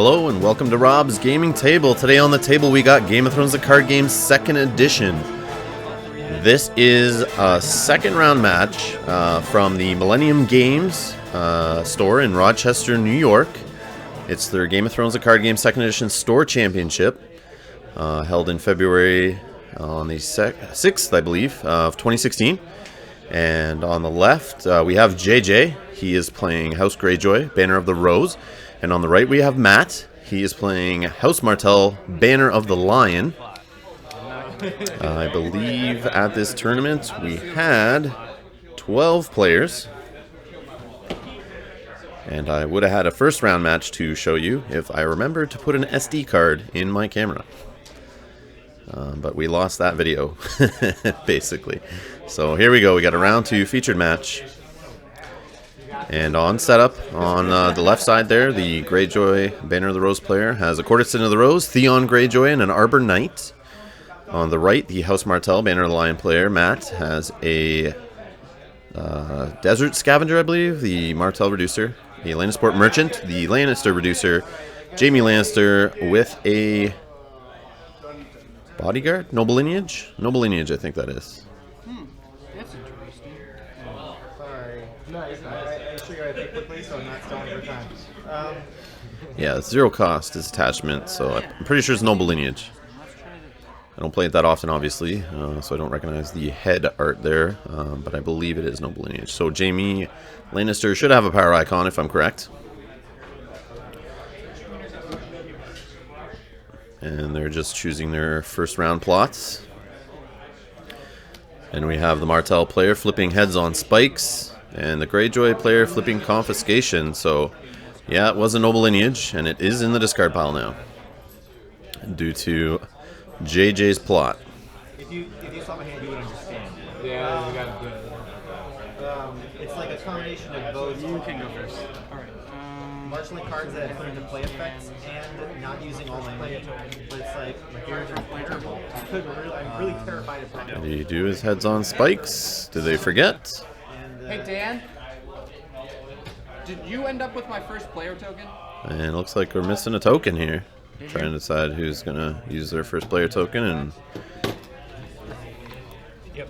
Hello and welcome to Rob's Gaming Table. Today on the table we got Game of Thrones The Card Game 2nd Edition. This is a second round match from the Millennium Games store in Rochester, New York. It's their Game of Thrones The Card Game 2nd Edition Store Championship held in February on the 6th, I believe, of 2016. And on the left we have JJ. He is playing House Greyjoy, Banner of the Rose. And on the right, we have Matt. He is playing House Martell, Banner of the Lion. I believe at this tournament we had 12 players. And I would have had a first round match to show you if I remembered to put an SD card in my camera. But we lost that video, basically. So here we go. We got a round 2 featured match. And on setup, on the left side there, the Greyjoy Banner of the Rose player has a Courtesan of the Rose, Theon Greyjoy, and an Arbor Knight. On the right, the House Martell Banner of the Lion player, Matt, has a Desert Scavenger, I believe, the Martell Reducer, the Lannisport Merchant, the Lannister Reducer, Jaime Lannister with a Bodyguard? Noble Lineage? Noble Lineage, I think that is. That's interesting. Sorry. Nice. I figured I'd think quickly, so I'm not stalling your time. Yeah, it's 0 cost, it's attachment, so I'm pretty sure it's Noble Lineage. I don't play it that often, obviously, so I don't recognize the head art there, but I believe it is Noble Lineage. So Jaime Lannister should have a power icon, if I'm correct. And they're just choosing their first round plots. And we have the Martell player flipping heads on spikes, and the Greyjoy player flipping confiscation. So, yeah, it was a Noble Lineage, and it is in the discard pile now, due to JJ's plot. If you saw my hand, you would understand. Yeah, we got it. It's like a combination of both. You can go first. All right. Marshalling cards that put into play effects and not using all my play tokens. But it's like here's your terrible. I'm really terrified of it. And he do his heads on spikes. Did they forget? Hey Dan, did you end up with my first player token? And it looks like we're missing a token here. Trying to decide who's gonna use their first player token. And yep.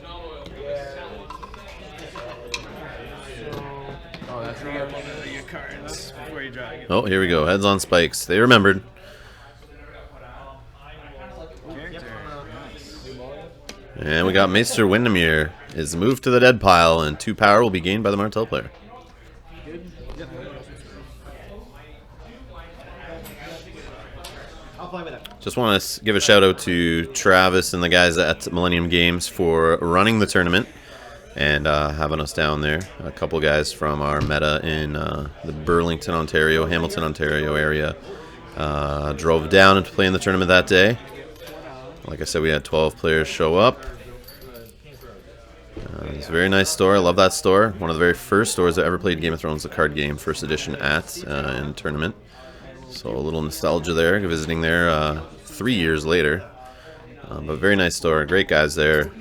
Oh, that's right. Your cards before you draw again. oh, here we go. Heads on spikes. They remembered. And we got Maester Windermere is moved to the dead pile, and 2 power will be gained by the Martell player. Just want to give a shout out to Travis and the guys at Millennium Games for running the tournament and having us down there. A couple guys from our meta in the Burlington, Ontario, Hamilton, Ontario area drove down to play in the tournament that day. Like I said, we had 12 players show up. It's a very nice store. I love that store. One of the very first stores I ever played Game of Thrones, the card game, first edition at in the tournament. So a little nostalgia there, visiting there 3 years later. But very nice store. Great guys there.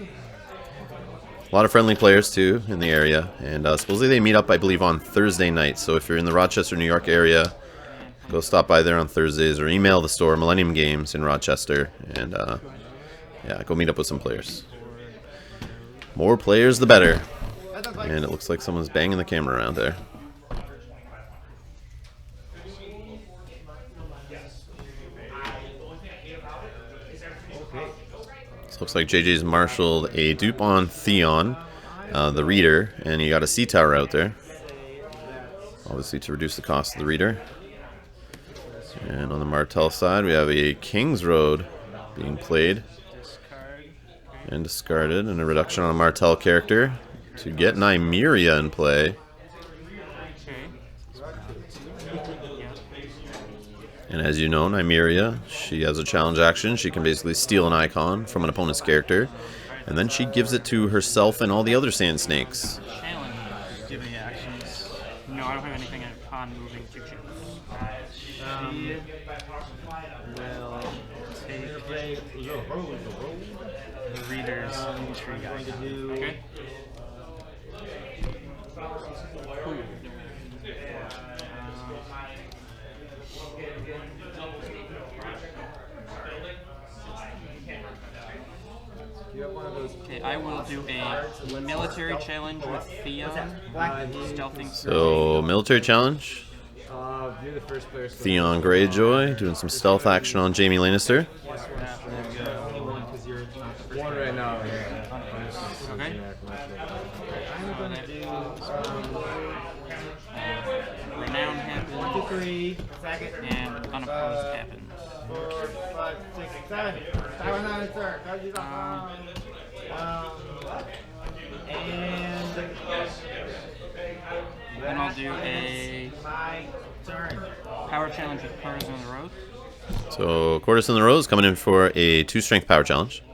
A lot of friendly players too in the area. And supposedly they meet up, I believe, on Thursday night. So if you're in the Rochester, New York area, go stop by there on Thursdays or email the store, Millennium Games in Rochester, and yeah, go meet up with some players. More players, the better. And it looks like someone's banging the camera around there. So looks like JJ's marshaled a dupe on Theon, the Reader, and he got a sea tower out there, obviously to reduce the cost of the Reader. And on the Martell side, we have a King's Road being played and discarded, and a reduction on a Martell character to get Nymeria in play. And as you know, Nymeria, she has a challenge action. She can basically steal an icon from an opponent's character, and then she gives it to herself and all the other Sand Snakes. Challenge. Do you have any actions? No, I don't have anything upon moving to choose. She will take the Reader's intrigue icon. Okay. Cool. Okay, I will do a military challenge with Theon. Stealthing So, military challenge. You're the first player. Theon Greyjoy doing some stealth action on Jaime Lannister. One right now. Okay. I'm gonna do Renown happens. 1, 2, 3. Second. And unopposed happens. 4, 5, 6, 7. I was on it, sir. And Then I'll do a my turn. power challenge with Courtesan of the Rose. So, Courtesan of the Rose coming in for a 2-strength power challenge.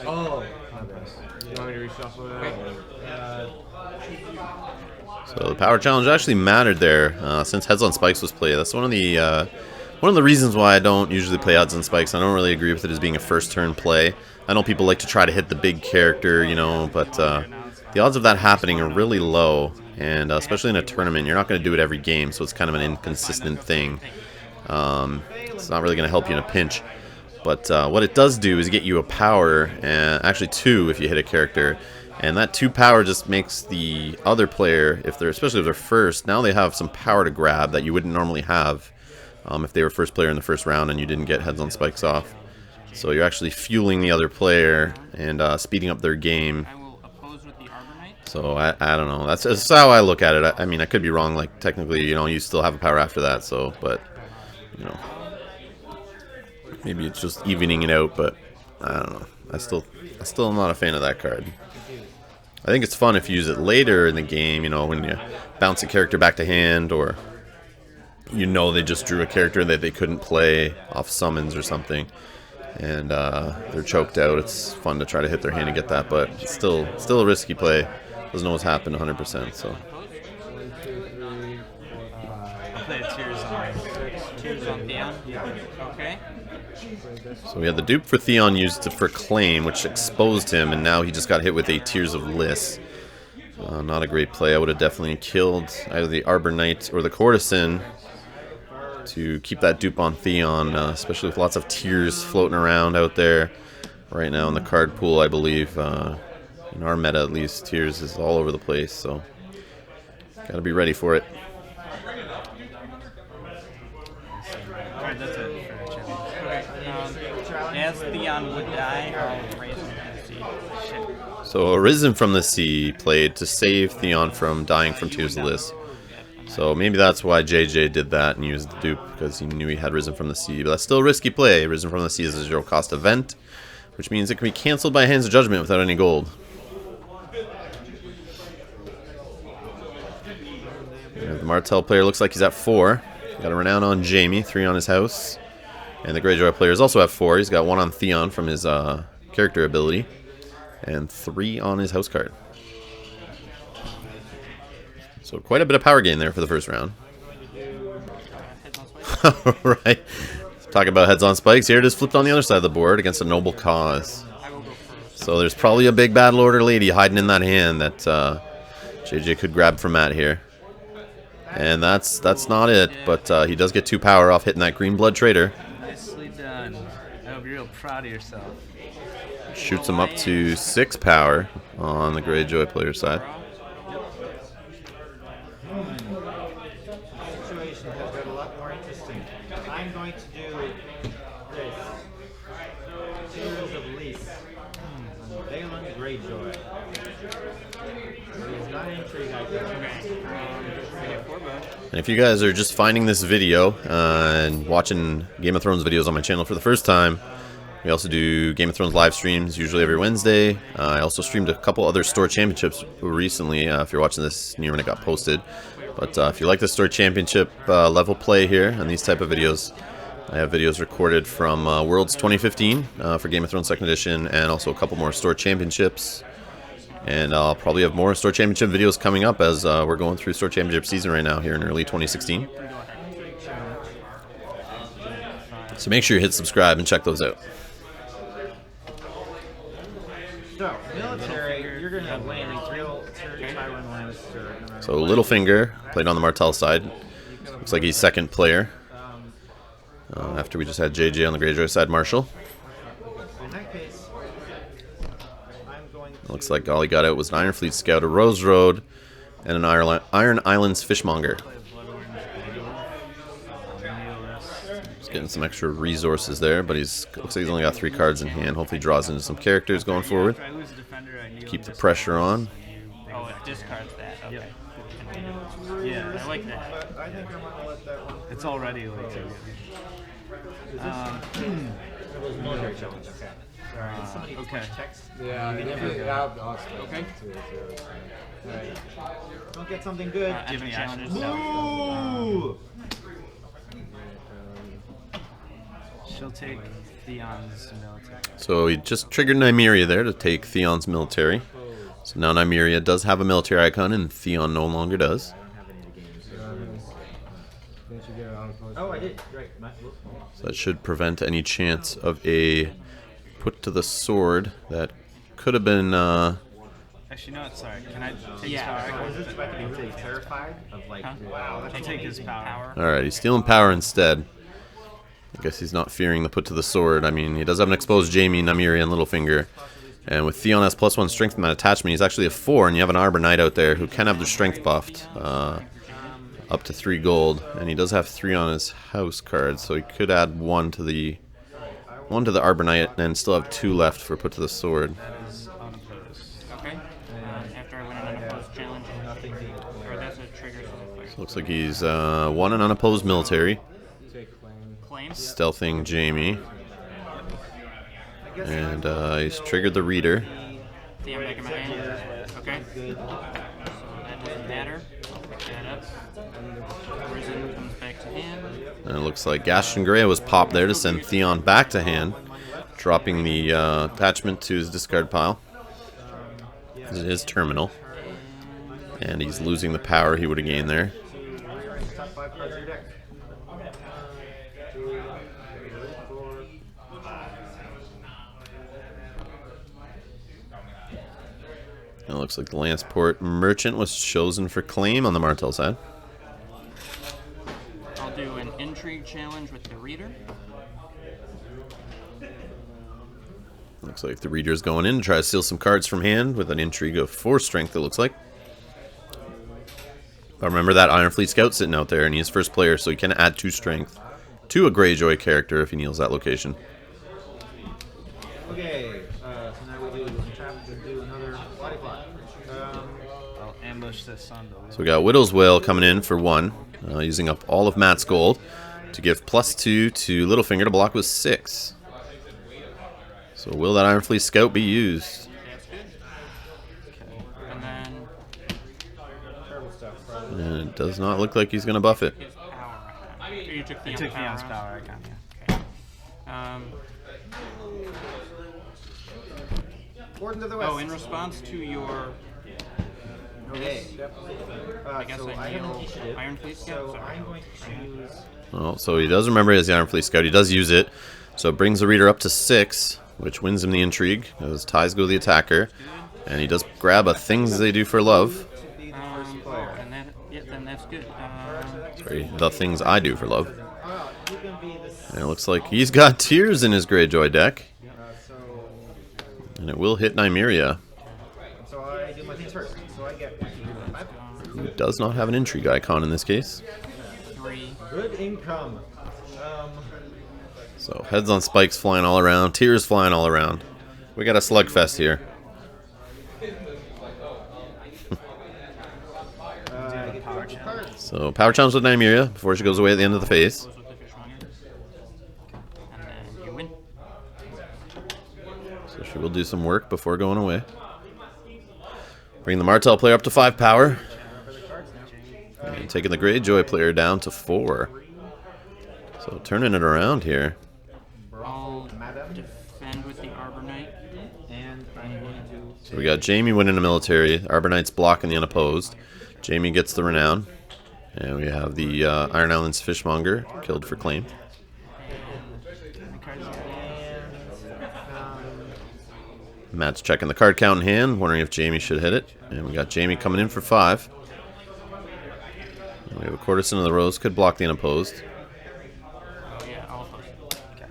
Oh. You want me to reshuffle that? So the power challenge actually mattered there since Heads on Spikes was played. That's one of the reasons why I don't usually play Heads on Spikes. I don't really agree with it as being a first turn play. I know people like to try to hit the big character, you know, but the odds of that happening are really low, and especially in a tournament, you're not going to do it every game, so it's kind of an inconsistent thing. It's not really going to help you in a pinch. But what it does do is get you a power, actually 2 if you hit a character, and that 2 power just makes the other player, especially if they're first, now they have some power to grab that you wouldn't normally have if they were first player in the first round and you didn't get Heads on Spikes off. So you're actually fueling the other player and speeding up their game. I will oppose with the Arbor Knight. So I don't know. That's how I look at it. I mean, I could be wrong. Like technically, you know, you still have a power after that. So, but you know. Maybe it's just evening it out, but I don't know. I still am not a fan of that card. I think it's fun if you use it later in the game, you know, when you bounce a character back to hand, or you know they just drew a character that they couldn't play off summons or something, and they're choked out. It's fun to try to hit their hand and get that, but it's still a risky play. Doesn't always happen 100%. So. I'll play a Tears on Theon. Okay. So we had the dupe for Theon used for claim, which exposed him, and now he just got hit with a Tears of Liss. Not a great play. I would have definitely killed either the Arbor Knight or the Courtesan to keep that dupe on Theon, especially with lots of Tears floating around out there right now in the card pool, I believe. In our meta, at least, Tears is all over the place, so gotta be ready for it. Alright, that's it. As Theon would die, I'll raise him from the sea. Shit. So Arisen from the Sea played to save Theon from dying from Tears of Liss. So maybe that's why JJ did that and used the dupe, because he knew he had Risen from the Sea. But that's still a risky play. Risen from the Sea is a 0-cost event, which means it can be cancelled by Hands of Judgment without any gold. The Martell player looks like he's at 4. Got a Renown on Jaime, 3 on his house. And the Greyjoy player is also at 4. He's got 1 on Theon from his character ability, and 3 on his house card. So quite a bit of power gain there for the first round. Alright. Talk about Heads on Spikes. Here it is flipped on the other side of the board against a noble cause. So there's probably a big bad lord or lady hiding in that hand that JJ could grab from Matt here. And that's not it, but he does get 2 power off hitting that Green Blood Trader. Nicely done. I hope you're real proud of yourself. Shoots him up to 6 power on the Greyjoy player side. The situation has got a lot more interesting. I'm going to do this. Tears of Liss. Balin Greyjoy. It is not intrigue, I think. And if you guys are just finding this video and watching Game of Thrones videos on my channel for the first time, we also do Game of Thrones live streams, usually every Wednesday. I also streamed a couple other store championships recently, if you're watching this near when it got posted. But if you like the store championship level play here and these type of videos, I have videos recorded from Worlds 2015 for Game of Thrones 2nd Edition, and also a couple more store championships. And I'll probably have more store championship videos coming up as we're going through store championship season right now here in early 2016. So make sure you hit subscribe and check those out. So, military, you're going to land real Tyrone Lannister. So Littlefinger played on the Martell side. Looks like he's second player. After we just had JJ on the Greyjoy side, Marshall. In that case, I'm going to... Looks like all he got out was an Iron Fleet Scout, a Rose Road, and an Iron Islands Fishmonger. He's getting some extra resources there, but looks like he's only got 3 cards in hand. Hopefully he draws into some characters going forward. Keep the pressure on. Oh, it discards that. Okay. Yeah, I like that. I think I'm going to let that one... It's already like military challenge. Okay. okay. Okay. Don't get something good. Give me challenges. Ooh! She'll take Theon's military. So he just triggered Nymeria there to take Theon's military. So now Nymeria does have a military icon and Theon no longer does. Oh, I did. Right. So that should prevent any chance of a put to the sword that could have been... Actually, no, sorry. Can I take Yeah. his power? I was just about to be really terrified of like, wow, that's I'll take his power. Alright, he's stealing power instead. I guess he's not fearing the put to the sword. I mean, he does have an exposed Jaime, Nymeria, and Littlefinger. And with Theon has +1 strength in that attachment, he's actually a 4, and you have an Arbor Knight out there who can have their strength buffed. Up to 3 gold, and he does have 3 on his house cards, so he could add 1 to the Arbor Knight and still have 2 left for put to the sword. Okay. After I win an unopposed challenge, or that's a trigger. So looks like he's won an unopposed military, Claim. stealthing Jaime, and he's triggered the Reader. See, I'm making my hand. Okay. So that doesn't matter. Pick that up. Risen comes back to hand. And it looks like Gaston Grey was popped there to send Theon back to hand, dropping the attachment to his discard pile. This is his terminal. And he's losing the power he would have gained there. top 5 cards of your deck. It looks like the Lanceport Merchant was chosen for claim on the Martell side. I'll do an intrigue challenge with the reader. Looks like the Reader's going in to try to steal some cards from hand with an intrigue of 4 strength, it looks like. But remember that Iron Fleet Scout sitting out there, and he's first player, so he can add 2 strength to a Greyjoy character if he kneels that location. Okay, so now we do another body block. I'll ambush this son. So we got Widow's Wail coming in for 1, using up all of Matt's gold to give +2 to Littlefinger to block with 6. So will that Iron Fleet Scout be used? That's good. And then And it does not look like he's going to buff it. his power icon. You took I took Theon's power icon, yeah. Okay. Gordon to the west. Oh, in response to your... Okay. I guess So I I have kneel initiative. Iron Fleet Scout. So Sorry. I'm going to choose. Oh, so he does remember he has the Iron Fleet Scout. He does use it. So it brings the Reader up to 6, which wins him the intrigue. Those ties go to the attacker. And he does grab a Things They Do for Love. And that, yeah, then that's good. Sorry, the Things I Do for Love. You can be the. And it looks like he's got Tears in his Greyjoy deck. So And it will hit Nymeria, I do my things first. So I get who does not have an intrigue icon in this case. 3. good income. So heads on spikes flying all around, tears flying all around. We got a slugfest here. I get power challenge. So power challenge with Nymeria before she goes away at the end of the phase. Goes with the fishmonger. And then you win. So she will do some work before going away. Bring the Martell player up to 5 power. And taking the Greyjoy player down to 4. So turning it around here. I'll defend with the Arbor Knight. And I'm going to. So we got Jaime winning the military. Arbor Knight's blocking the unopposed. Jaime gets the renown. And we have the Iron Islands Fishmonger killed for claim. Matt's checking the card count in hand, wondering if Jamie should hit it. And we got Jamie coming in for 5. We have a courtesan of the rose, could block the unopposed. Yeah, I'll oppose. Okay.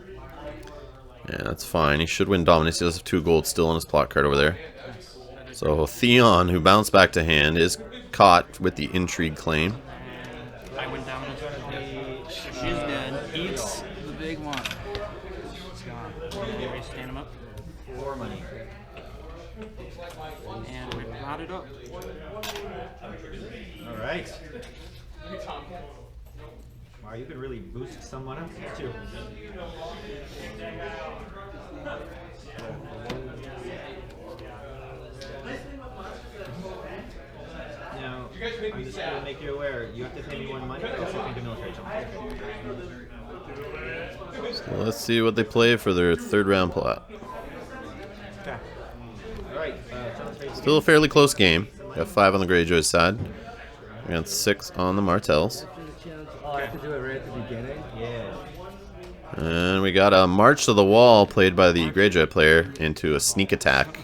Yeah, that's fine. He should win dominance. He does have 2 gold still on his plot card over there. So Theon, who bounced back to hand, is caught with the intrigue claim. I went down with her. She's dead. Eats the big one. She's gone. We stand him up. 4 money. And we brought it up. All right. Wow, you could really boost someone up too. Now, I'm just going to make you aware, you have to pay me 1 money, or else you can do military jump. So let's see what they play for their 3rd round plot. Okay. Alright, Still a fairly close game. Got 5 on the Greyjoy side. We got 6 on the Martells. Oh, I have to do it right at the beginning? yeah. And we got a March to the Wall played by the Greyjoy player into a sneak attack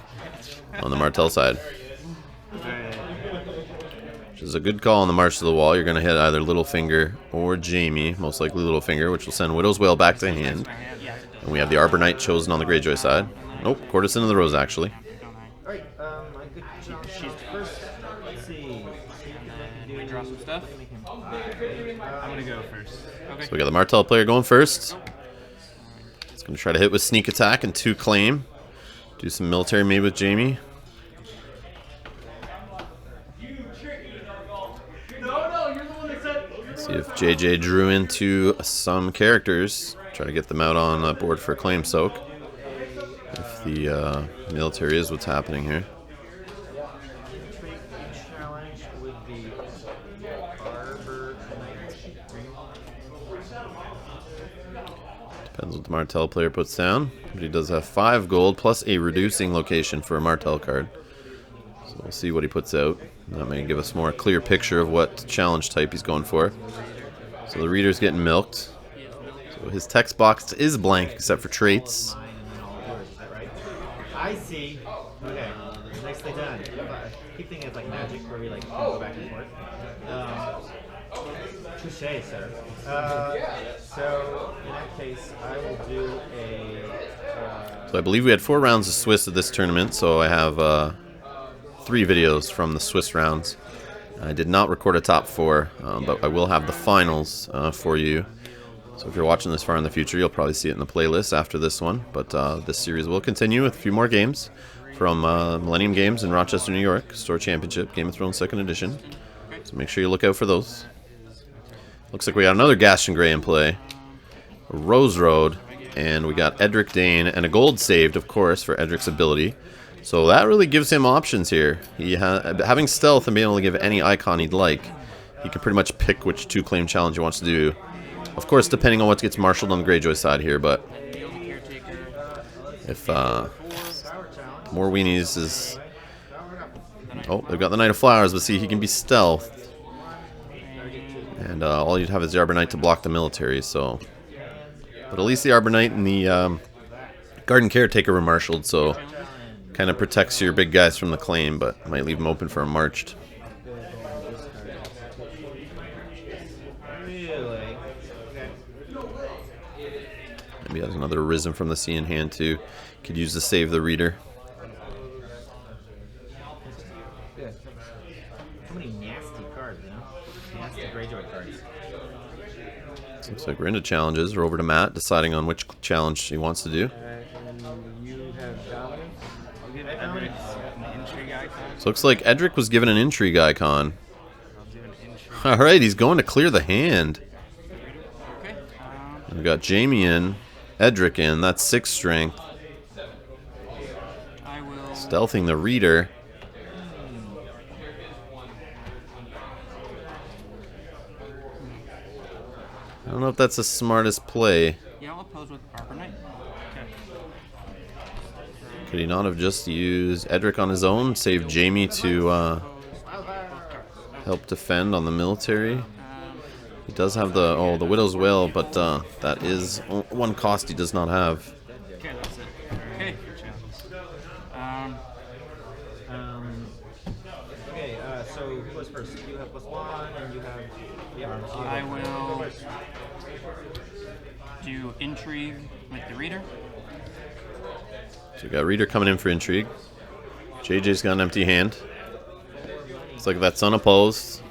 on the Martell side. Which is a good call on the March to the Wall. You're going to hit either Littlefinger or Jamie, most likely Littlefinger, which will send Widow's Wail back to hand. And we have the Arbor Knight chosen on the Greyjoy side. Nope, Courtesan of the Rose, actually. Alright, my good she's first. Let's see. And we draw some stuff. I'm gonna go first. Okay. So we got the Martell player going first. He's going to try to hit with sneak attack and 2 claim. Do some military maybe with Jamie. See if JJ drew into some characters. Try to get them out on the board for a claim soak. If the military is what's happening here. Challenge with the Arbor Knight. Depends what the Martell player puts down. But he does have 5 gold plus a reducing location for a Martell card. So we'll see what he puts out. That may give us more clear picture of what challenge type he's going for. So the reader's getting milked. So his text box is blank except for traits. Mine and then all yours, is that right? I see. Okay, nicely done. I keep thinking it's like magic where we like go back and forth. Touche, sir. So in that case, I will do a. So I believe we had 4 rounds of Swiss at this tournament, so I have 3 videos from the Swiss rounds. I did not record a top 4, but I will have the finals for you. So if you're watching this far in the future, you'll probably see it in the playlist after this one. But this series will continue with a few more games from Millennium Games in Rochester, New York. Store Championship, Game of Thrones 2nd Edition. So make sure you look out for those. Looks like we got another Gaston Grey in play. Rose Road. And we got Edric Dane and a gold saved, of course, for Edric's ability. So that really gives him options here. He having stealth and being able to give any icon he'd like, he can pretty much pick which 2 claim challenge he wants to do. Of course, depending on what gets marshaled on the Greyjoy side here, but if more weenies is... Oh, they've got the Knight of Flowers, but see, he can be stealth. And all you'd have is the Arbor Knight to block the military, so... But at least the Arbor Knight and the Garden Caretaker were marshaled, so... Kind of protects your big guys from the claim, but might leave them open for a marched. Really? Okay. Maybe has another Arisen from the Sea in hand too. Could use to save the reader. Good. So many nasty cards, you know? Nasty Greyjoy cards. Looks like we're into challenges. We're over to Matt, deciding on which challenge he wants to do. And you have dominance? I'll give Edric an intrigue icon. So looks like Edric was given an intrigue icon. I'll do an intrigue. Alright, he's going to clear the hand. Okay. We've got Jamie in, Edric in, that's 6 strength. I will. Stealthing the reader. I don't know if that's the smartest play. Yeah, I'll oppose with Arbor Knight. Okay. Could he not have just used Edric on his own, save Jamie to help defend on the military? He does have the the Widow's Wail, but that is one cost he does not have. Okay, that's it. Okay, your challenge. So who goes first? You have +1, and you have. Yep. I will do intrigue with the reader. So we got Reader coming in for intrigue. JJ's got an empty hand. Looks like that's unopposed.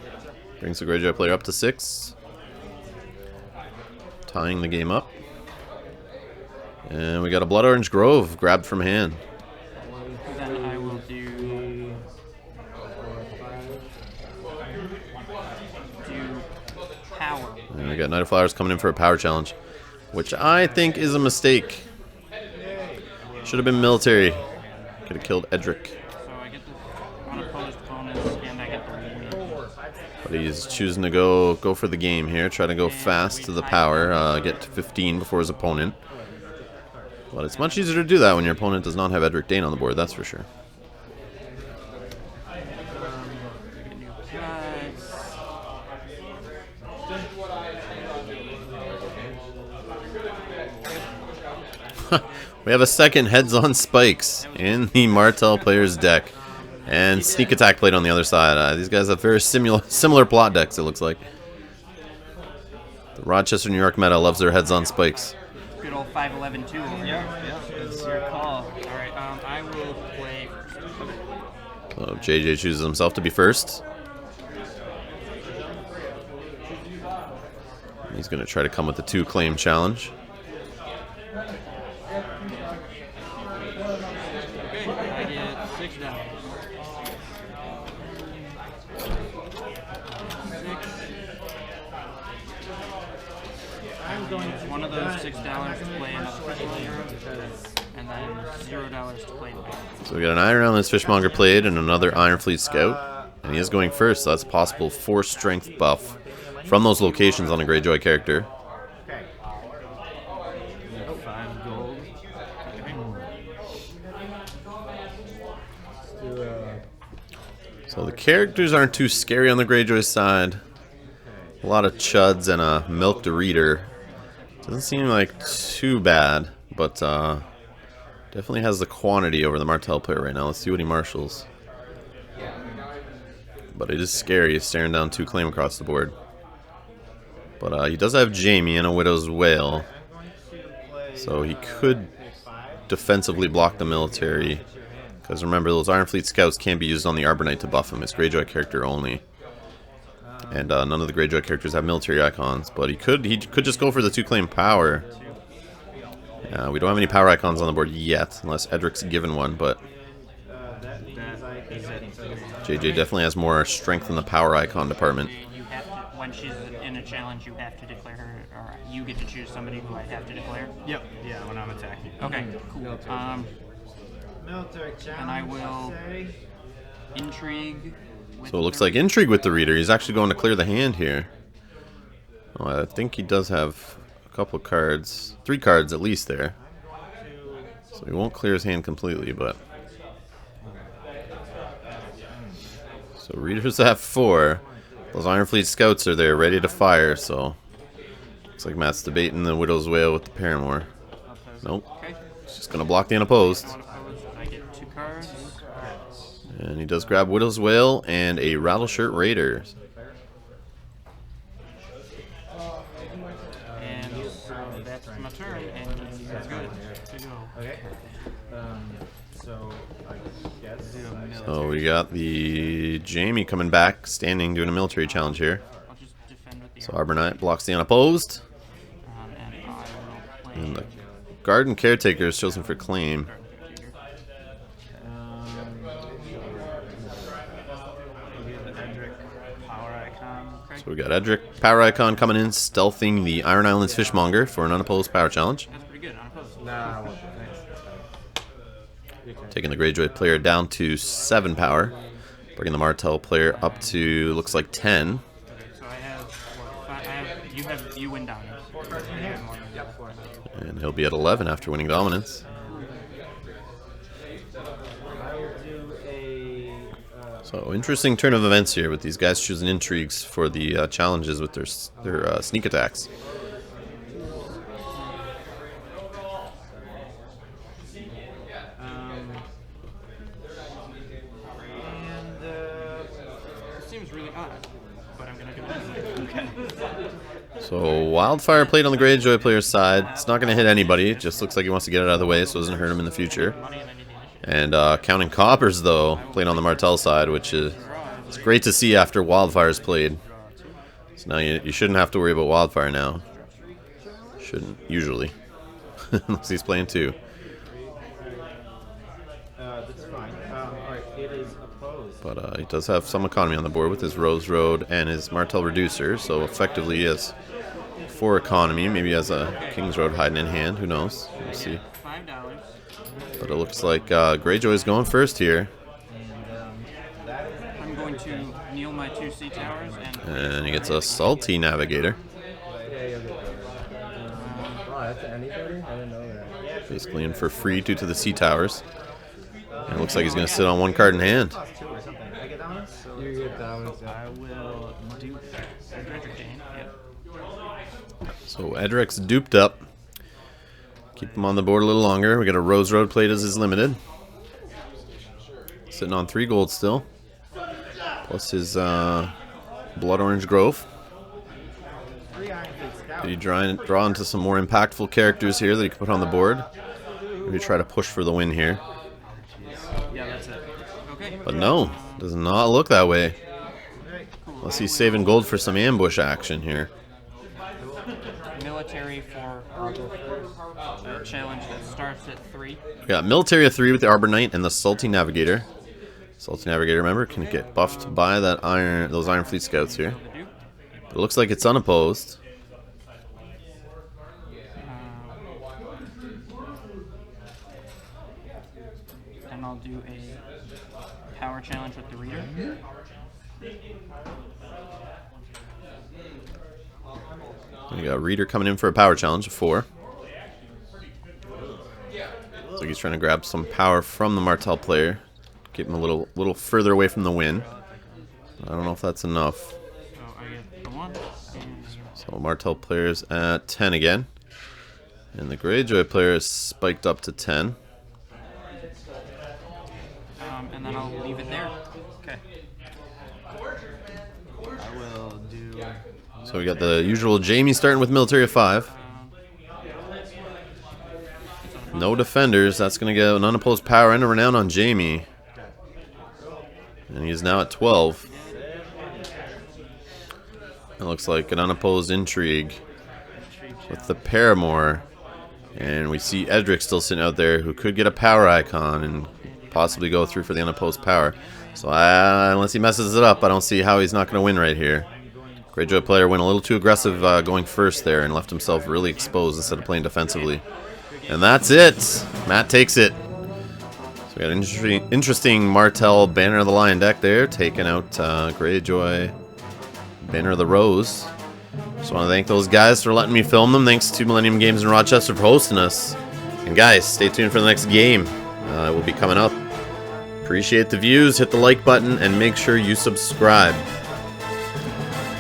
Brings the Greyjoy player up to 6. Tying the game up. And we got a Blood Orange Grove grabbed from hand. Then I will do power. And we got Knight of Flowers coming in for a power challenge, which I think is a mistake. Should have been military. Could have killed Edric. So I get the unopposed bonus and I get the win. But he's choosing to go for the game here. Try to go fast to the power. Get to 15 before his opponent. But it's much easier to do that when your opponent does not have Edric Dane on the board, that's for sure. We have a second Heads on Spikes in the Martell player's deck. And Sneak Attack played on the other side. These guys have very similar plot decks, it looks like. The Rochester, New York meta loves their Heads on Spikes. Good old 511-2 over here. Yeah, it's your call. Alright, I will play. So JJ chooses himself to be first. He's going to try to come with the 2-claim challenge. I get $6. One of those $6 to play another fishmonger, and then $0 to play back. So we got an Iron Islands Fishmonger played and another Iron Fleet Scout. And he is going first, so that's a possible 4 strength buff from those locations on a Greyjoy character. Okay. 5 gold. So the characters aren't too scary on the Greyjoy side. A lot of chuds and a Milk the Reader. Doesn't seem like too bad, but definitely has the quantity over the Martell player right now. Let's see what he marshals. But it is scary, staring down 2 claim across the board. But he does have Jamie and a Widow's Wail, so he could defensively block the military. Because remember, those Iron Fleet Scouts can't be used on the Arbor Knight to buff him. It's Greyjoy character only. And none of the Greyjoy characters have military icons, but he could just go for the 2-claim power. We don't have any power icons on the board yet, unless Edric's given one, but JJ definitely has more strength in the power icon department. You have to, when she's in a challenge, you have to declare her, or you get to choose somebody who I have to declare. Yep. Yeah, when I'm attacking. Okay, cool. Military challenge. And I will intrigue. So it looks like intrigue with the Reader. He's actually going to clear the hand here. Oh, I think he does have a couple cards, 3 cards at least there. So he won't clear his hand completely, but. So Reader's at 4. Those Iron Fleet Scouts are there, ready to fire. So looks like Matt's debating the Widow's Wail with the Paramour. Nope. Okay. He's just gonna block the unopposed. I get 2 cards. And he does grab Widow's Wail and a Rattleshirt Raider. And so that's my turn, and that's good to go. Okay. So I guess. So we got the Jamie coming back, standing, doing a military challenge here. I'll just defend with the So Arbor Knight blocks the unopposed. and I will play. And the Garden Caretaker is chosen for claim. So we got Edric Power Icon coming in, stealthing the Iron Islands Fishmonger for an unopposed power challenge. That's pretty good. Unopposed. Nah, I won't. Taking the Greyjoy player down to 7 power. Bringing the Martell player up to, looks like 10. So I have, what, you win dominance. And he'll be at 11 after winning dominance. So interesting turn of events here with these guys choosing intrigues for the challenges with their sneak attacks. really odd, but I'm gonna do it anyway. Okay. So Wildfire played on the Greyjoy player's side. It's not going to hit anybody. It just looks like he wants to get it out of the way so it doesn't hurt him in the future. Money and I need the initiative. And Counting Coppers, though, played on the Martell side, which is it's great to see after Wildfire's played. So now you shouldn't have to worry about Wildfire now. Shouldn't, usually. Unless he's playing 2. That's fine. Alright, it is opposed. But he does have some economy on the board with his Rose Road and his Martell Reducer, so effectively he has 4 economy. Maybe he has a King's Road hiding in hand, who knows? We'll see. $5. But it looks like Greyjoy is going first here. I'm going to kneel my 2 sea towers and And he gets a Salty Navigator. Oh, that's anybody? I didn't know that. Basically in for free due to the Sea Towers. And it looks like he's going to sit on 1 card in hand. Cost 2 or something. I get down? So You get dominance. I will do entertain. Yep. So Edric's duped up. Keep him on the board a little longer. We got a Rose Road played as his limited. Sitting on 3 gold still. Plus his Blood Orange Grove. 3 Iron Fleet Scout. Did he draw into some more impactful characters here that he can put on the board? Maybe try to push for the win here. Yeah, that's it. Okay. But no, does not look that way. Unless he's saving gold for some ambush action here. Military for a challenge that starts at 3. We got Military of 3 with the Arbor Knight and the Salty Navigator. Salty Navigator, remember, can get buffed by that those Iron Fleet Scouts here. The Duke. But it looks like it's unopposed. And I'll do a power challenge with the Reader. We got Reader coming in for a power challenge of 4. Looks like he's trying to grab some power from the Martell player. Get him a little further away from the win. I don't know if that's enough. So I get the 1. And So Martell player's at 10 again. And the Greyjoy player is spiked up to 10. and then I'll leave it there. Okay. I will do. So we got the usual Jamie starting with Military of 5. No defenders. That's going to get an unopposed power and a renown on Jamie. And he's now at 12. It looks like an unopposed intrigue with the Paramore. And we see Edric still sitting out there who could get a power icon and possibly go through for the unopposed power. So unless he messes it up, I don't see how he's not going to win right here. Greyjoy player went a little too aggressive going first there and left himself really exposed instead of playing defensively. And that's it. Matt takes it. So we got an interesting Martell Banner of the Lion deck there, taking out Greyjoy Banner of the Rose. Just want to thank those guys for letting me film them. Thanks to Millennium Games in Rochester for hosting us. And guys, stay tuned for the next game. It will be coming up. Appreciate the views. Hit the like button and make sure you subscribe.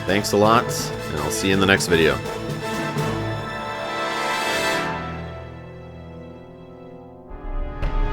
Thanks a lot, and I'll see you in the next video.